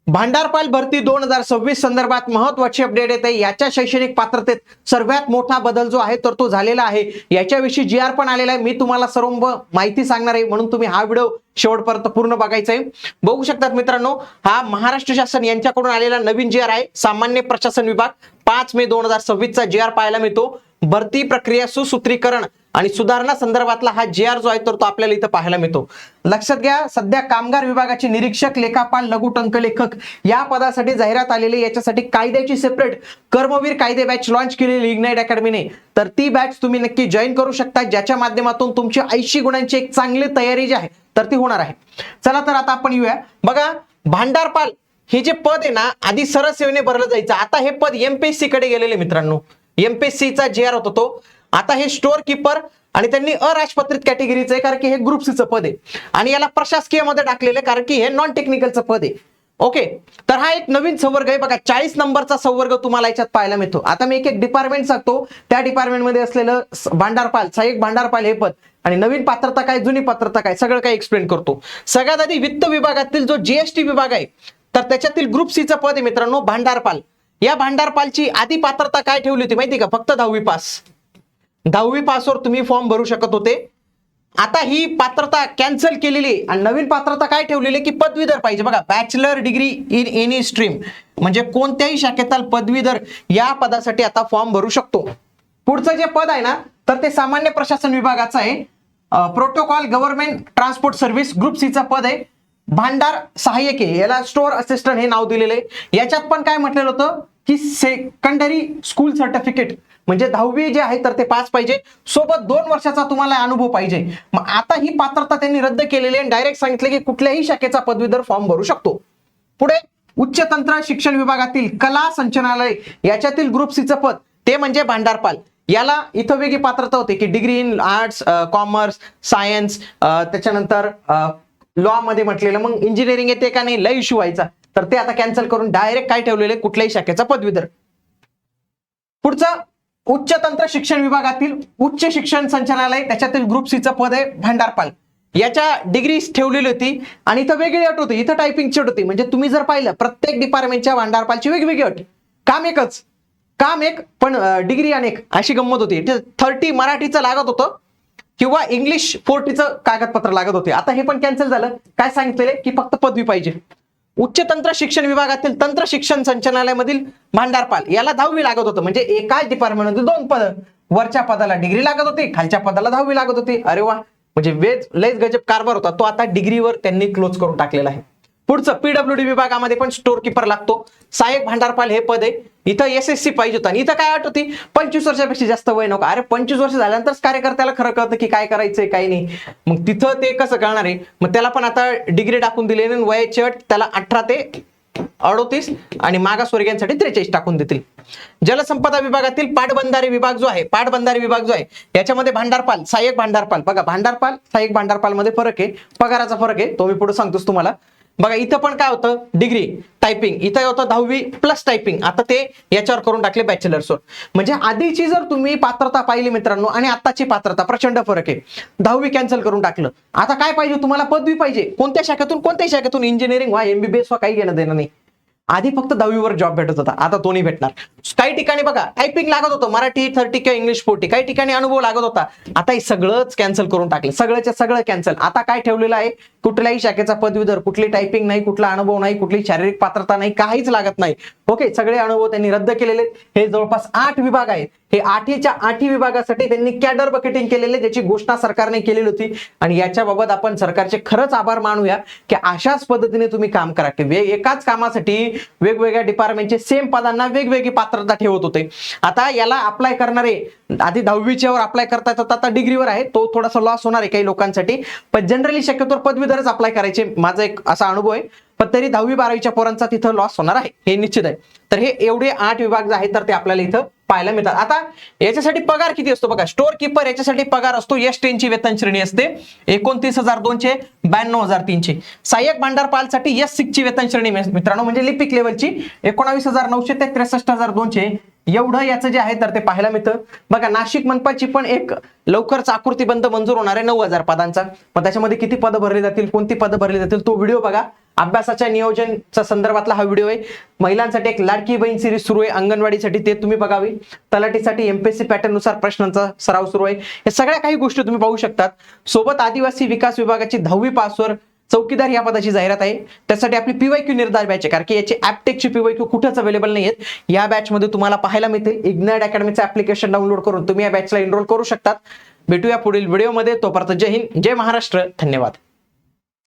भांडारपाल भरती 2026 संदर्भात महत्वाची अपडेट येते। याच्या शैक्षणिक पात्रतेत सर्वात मोठा बदल जो आहे तर तो झालेला आहे। याच्याविषयी GR पण आलेला आहे। मी तुम्हाला सर्व माहिती सांगणार आहे, म्हणून तुम्ही हा व्हिडिओ शेवटपर्यंत पूर्ण बघायचा आहे। बघू शकतात मित्रांनो, हा महाराष्ट्र शासन यांच्याकडून आलेला नवीन GR आहे। सामान्य प्रशासन विभाग 5 मे 2026 चा GR पाहायला मिळतो। भरती प्रक्रिया सुसूत्रीकरण आणि सुधारणा संदर्भातला हा GR जो आहे तर तो आपल्याला इथं पाहायला मिळतो। लक्षात घ्या, सध्या कामगार विभागाचे निरीक्षक, लेखापाल, लघु टंकलेखक या पदासाठी जाहिरात आलेली। याच्यासाठी कायद्याची सेपरेट कर्मवीर कायदे बॅच लॉन्च केलेली इग्नाइट अकॅडमीने, तर ती बॅच तुम्ही नक्की जॉईन करू शकता, ज्याच्या माध्यमातून तुमची 80 गुणांची एक चांगली तयारी जी आहे तर ती होणार आहे। चला तर आता आपण येऊया। बघा, भांडारपाल हे जे पद आहे ना, आधी सरसेवेने भरलं जायचं, आता हे पद MPSC कडे गेलेले मित्रांनो। MPSC चा GR होता तो, आता हे स्टोअर कीपर आणि त्यांनी अराजपत्रित कॅटेगरीचं आहे, कारण की हे ग्रुप सी चं पद आहे आणि याला प्रशासकीय मध्ये टाकलेलं, कारण की हे नॉन टेक्निकलचं पद आहे। ओके, तर हा एक नवीन संवर्ग आहे। बघा, 40 नंबरचा संवर्ग तुम्हाला याच्यात पाहायला मिळतो। आता मी एक एक डिपार्टमेंट सांगतो, त्या डिपार्टमेंट मध्ये असलेलं भांडारपाल, सहाय्यक भांडारपाल हे पद आणि नवीन पात्रता काय, जुनी पात्रता काय, सगळं काही एक्सप्लेन करतो। सगळ्यात आधी वित्त विभागातील जो GST विभाग आहे तर त्याच्यातील ग्रुप सी चं पद आहे मित्रांनो भांडारपाल। या भांडारपालची आधी पात्रता काय ठेवली होती माहिती का, फक्त 10वी पास। 10वी पासवर तुम्ही फॉर्म भरू शकत होते। आता ही पात्रता कॅन्सल केलेली आणि नवीन पात्रता काय ठेवलेली की पदवीधर पाहिजे। बघा, bachelor degree in any stream, म्हणजे कोणत्याही शाखेतील पदवीधर या पदासाठी आता फॉर्म भरू शकतो। पुढचं जे पद आहे ना तर ते सामान्य प्रशासन विभागाचं आहे। Protocol government transport service group C चं पद आहे। भांडार सहाय्यक आहे, याला स्टोअर असिस्टंट हे नाव दिलेलं आहे। याच्यात पण काय म्हटलेलं होतं की सेकंडरी स्कूल सर्टिफिकेट, म्हणजे 10वी जे आहे तर ते पास पाहिजे, सोबत 2 वर्षाचा तुम्हाला अनुभव पाहिजे। मग आता ही पात्रता त्यांनी रद्द केलेली आहे, डायरेक्ट सांगितलं की कुठल्याही शाखेचा पदवीधर फॉर्म भरू शकतो। पुढे उच्च तंत्र शिक्षण विभागातील कला संचालनालय याच्यातील ग्रुप सी चं पद, ते म्हणजे भांडारपाल। याला इथं वेगळी पात्रता होती की degree in arts, commerce, science, त्याच्यानंतर लॉ मध्ये म्हटलेलं, मग इंजिनिअरिंग येते का नाही, लय इश्यू व्हायचा, तर ते आता कॅन्सल करून डायरेक्ट काय ठेवलेले, कुठल्याही शाखेचा पदवीधर। पुढचं उच्च तंत्र शिक्षण विभागातील उच्च शिक्षण संचालनालय त्याच्यातील ग्रुप सी चं पद आहे भांडारपाल। याच्या डिग्री ठेवलेली होती आणि इथं वेगळी अट होती, इथं टायपिंगची अट होती। म्हणजे तुम्ही जर पाहिलं प्रत्येक डिपार्टमेंटच्या भांडारपालची वेगवेगळी अट, काम एक पण डिग्री अनेक, अशी गंमत होती। 30 मराठीचं लागत होतं किंवा इंग्लिश 40चं कागदपत्र लागत होते। आता हे पण कॅन्सल झालं, काय सांगितलेले की फक्त पदवी पाहिजे। उच्च तंत्र शिक्षण विभागातील तंत्र शिक्षण संचालनालयामधील भांडारपाल याला 10वी लागत होतं, म्हणजे एकाच डिपार्टमेंट मध्ये 2 पद, वरच्या पदाला डिग्री लागत होती, खालच्या पदाला 10वी लागत होती। अरे वा, म्हणजे लयच गजब कारभार होता तो, आता डिग्रीवर त्यांनी क्लोज करून टाकलेला आहे। पुढचं PWD विभागामध्ये पण स्टोअर कीपर लागतो, सहाय्यक भांडारपाल हे पद आहे। इथं SSC पाहिजे होतं आणि इथं काय अट होती, 25 वर्षापेक्षा जास्त वय नको। अरे 25 वर्ष झाल्यानंतरच कार्यकर्त्याला खरं कळतं की काय करायचंय काय नाही, मग तिथं ते कसं कळणार आहे। मग त्याला पण आता डिग्री टाकून दिली आणि वयाची अट त्याला 18 ते 38 आणि मागासवर्गीयांसाठी 43 टाकून देतील। जलसंपदा विभागातील पाटबंधारे विभाग जो आहे याच्यामध्ये भांडारपाल, सहाय्यक भांडारपाल। बघा, भांडारपाल सहाय्यक भांडारपाल मध्ये फरक आहे, पगाराचा फरक आहे, तो मी पुढे सांगतोच तुम्हाला। बघा, इथं पण काय होतं, डिग्री टायपिंग, इथं होतं 10वी प्लस टायपिंग, आता ते याच्यावर करून टाकले बॅचलर्सवर। म्हणजे आधीची जर तुम्ही पात्रता पाहिली मित्रांनो आणि आताची पात्रता प्रचंड फरक आहे। 10वी कॅन्सल करून टाकलं, आता काय पाहिजे तुम्हाला, पदवी पाहिजे। कोणत्याही शाखेतून इंजिनिअरिंग व्हा, MBBS व्हा, काही घेणं देणं नाही। आधी फक्त 10वीवर जॉब भेटत होता, आता तो नाही भेटणार। काही ठिकाणी बघा टायपिंग लागत होतं, मराठी 30 किंवा इंग्लिश 40, काही ठिकाणी अनुभव लागत होता। आता हे सगळंच कॅन्सल करून टाकले, सगळ्याच्या सगळं कॅन्सल। आता काय ठेवलेलं आहे, कुठल्याही शाखेचा पदवीधर, कुठली टायपिंग नाही, कुठला अनुभव नाही, कुठली शारीरिक पात्रता नाही, काहीच लागत नाही। ओके, सगळे अनुभव त्यांनी रद्द केलेले। हे जवळपास 8 विभाग आहेत, हे 8च्या 8 विभागासाठी त्यांनी कॅडर बकेटिंग केलेले, ज्याची घोषणा सरकारने केलेली होती आणि याच्याबाबत आपण सरकारचे खरंच आभार मानूया की अशाच पद्धतीने तुम्ही काम करा की एकाच कामासाठी वेगवेगळ्या डिपार्टमेंटचे सेम पदांना वेगवेगळी पात्रता ठेवत होते। आता याला अप्लाय करणारे आधी 10वीच्या वर अप्लाय करता येतात, आता डिग्रीवर आहे, तो थोडासा लॉस होणार आहे काही लोकांसाठी, पण जनरली शक्यतो पदवीधरच अप्लाय करायचे, माझा एक असा अनुभव आहे। पण तरी 10वी 12वीच्या पोरांचा तिथं लॉस होणार आहे, हे निश्चित आहे। तर हे एवढे 8 विभाग जे आहेत तर ते आपल्याला इथं पाहायला मिळतात। आता याच्यासाठी पगार किती असतो बघा, स्टोअर कीपर याच्यासाठी पगार असतो, S10 ची वेतन श्रेणी असते 29,200, 92,300। सहाय्यक भांडारपालसाठी S6 ची वेतन श्रेणी मित्रांनो, म्हणजे लिपिक लेवलची 19,900 ते 63,200 एवढं याचं जे आहे तर ते पाहायला मिळतं। बघा, नाशिक मनपाची पण एक लवकरच आकृतीबंध मंजूर होणार आहे 9,000 पदांचा, पण त्याच्यामध्ये किती पदं भरली जातील, कोणती पदं भरली जातील तो व्हिडिओ बघा अभ्यासाच्या नियोजनच्या संदर्भातला हा व्हिडिओ आहे. महिलांसाठी एक लाडकी बहीण सिरीज सुरू आहे अंगणवाडीसाठी, ते तुम्ही बघावी. तलाठीसाठी एमपीएससी पॅटर्न नुसार प्रश्नांचा सराव सुरू आहे. या सगळ्या काही गोष्टी तुम्ही पाहू शकतात. सोबत आदिवासी विकास विभागाची 10वी पासवर चौकीदार या पदाची जाहिरात आहे. त्यासाठी आपली पीवायक्यू निर्धार बॅच आहे, कारण की याची ऍपटेकची पीवायक्यू कुठेच अवेलेबल नाही आहेत. या बॅच मध्ये तुम्हाला पाहायला मिळतील. इग्नाइट अकॅडमीचं ऍप्लिकेशन डाउनलोड करून तुम्ही या बॅचला एनरोल करू शकतात. भेटूया पुढील व्हिडिओमध्ये. तोपर्यंत जय हिंद, जय महाराष्ट्र, धन्यवाद.